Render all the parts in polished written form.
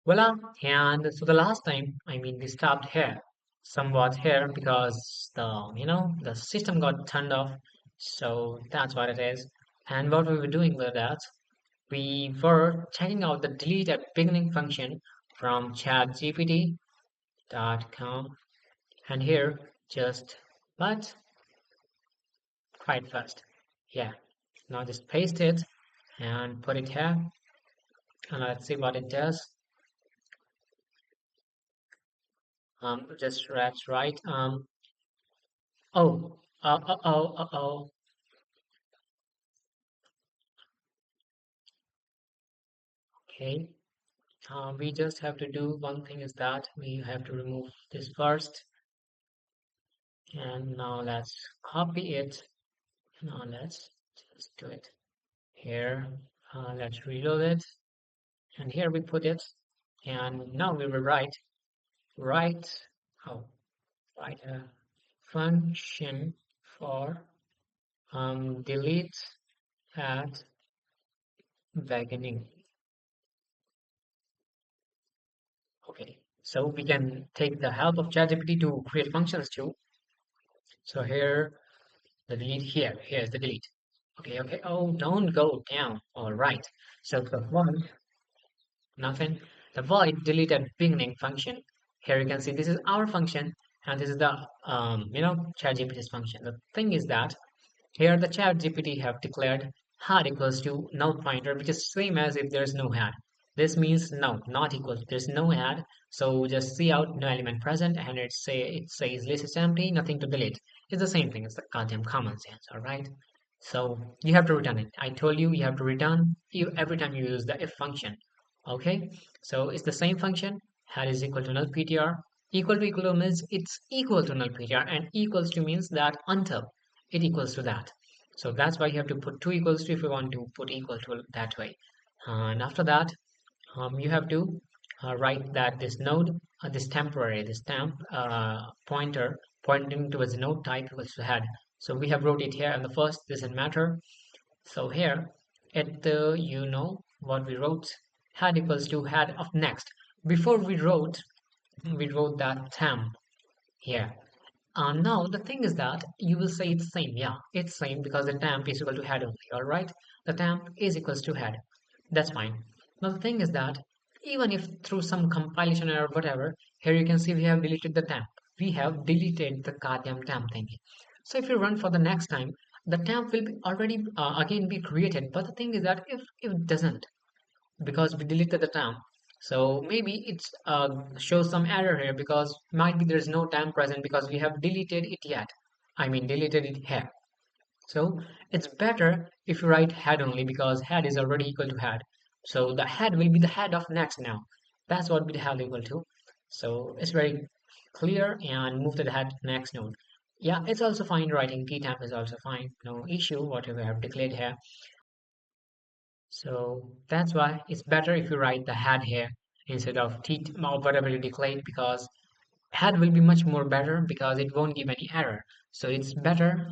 Voila! And so the last time, we stopped here, somewhat here because the system got turned off. So that's what it is. And what we were doing with that, we were checking out the delete at beginning function from chatgpt.com, and here just but quite fast. Yeah. Now just paste it and put it here, and let's see what it does. Just that's right. Oh, oh. Okay. We just have to do one thing is that we have to remove this first, and now let's copy it. Now let's just do it here. Let's reload it, and here we put it, and now we will write oh write a function for delete at beginning. Okay, so we can take the help of ChatGPT to create functions too. So here, the delete here. Here's the delete. Okay. Oh, don't go down. All right. So the void, nothing. The void delete at beginning function. Here you can see this is our function, and this is the ChatGPT's function. The thing is that here the ChatGPT have declared head equals to null pointer, which is same as if there's no head. This means no, not equal. There's no head, so just see out no element present, and it says list is empty, nothing to delete. It's the same thing. It's the goddamn common sense, all right? So you have to return it. I told you you have to return you every time you use the if function. Okay, so it's the same function. Head is equal to null ptr. Equal to means it's equal to null ptr, and equals to means that until it equals to that. So that's why you have to put two equals to if you want to put equal to that way. And after that, you have to write that this node, this temporary, this temp pointer pointing towards the node type equals to head. So we have wrote it here, and the first doesn't matter. So here, at the what we wrote, head equals to head of next. Before we wrote that temp here. Now the thing is that you will say it's same. Yeah, it's same because the temp is equal to head only. All right, the temp is equals to head. That's fine. Now the thing is that even if through some compilation or whatever, here you can see we have deleted the temp. We have deleted the goddamn temp thingy. So if you run for the next time, the temp will be already again be created. But the thing is that if it doesn't, because we deleted the temp, so maybe it's shows some error here because might be there's no temp present because we have deleted it yet. Deleted it here. So it's better if you write head only because head is already equal to head. So the head will be the head of next now. That's what we have equal to. So it's very clear, and move to the head next node. Yeah, it's also fine writing temp is also fine. No issue, whatever I have declared here. So that's why it's better if you write the head here instead of t or whatever you declared, because head will be much more better because it won't give any error. So it's better,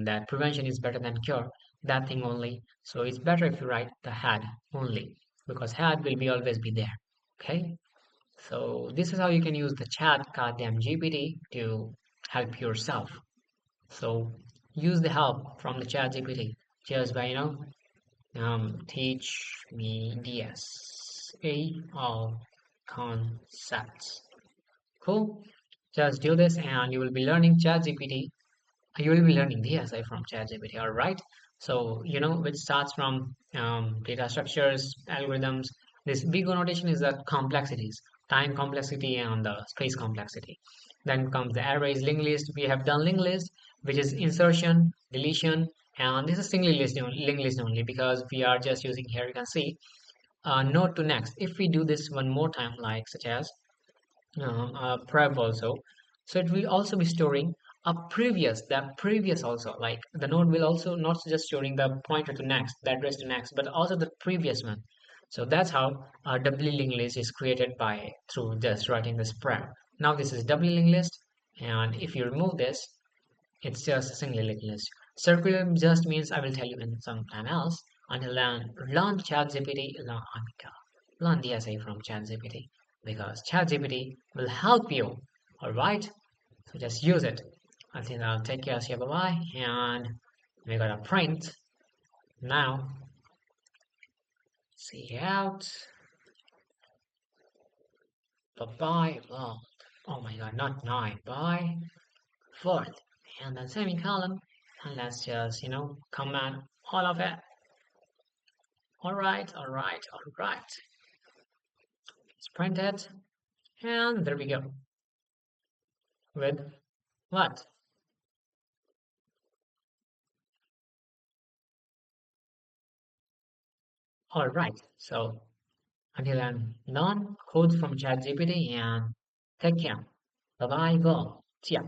that prevention is better than cure, that thing only. So it's better if you write the head only because head will be always be there. Okay, so this is how you can use the chat goddamn GPT to help yourself. So use the help from the chat GPT just by teach me DSA all concepts. Cool. Just do this and you will be learning ChatGPT. You will be learning DSA from ChatGPT, all right? So, which starts from data structures, algorithms. This big notation is the complexities, time complexity and the space complexity. Then comes the arrays, linked list. We have done linked list, which is insertion, deletion, and this is linked list only because we are just using here. You can see node to next. If we do this one more time, like such as prep also, so it will also be storing that previous also, like the node will also not just storing the pointer to next, the address to next, but also the previous one. So that's how a doubly linked list is created by through just writing this prep. Now this is doubly linked list, and if you remove this, it's just a single linked list. Circular just means I will tell you in some time else. Until then, learn ChatGPT, learn Amica. learn DSA from ChatGPT because ChatGPT will help you. All right, so just use it. Until now, take care, see you, bye bye, and we got a print now. See you out. Bye bye. Well, oh my god, not nine. Bye. Fourth, and then semicolon, and let's just comment all of it. All right, all right, all right. Let's print it, and there we go. With what? All right. So until then, learn code from ChatGPT and take care. Bye bye. Go. See ya.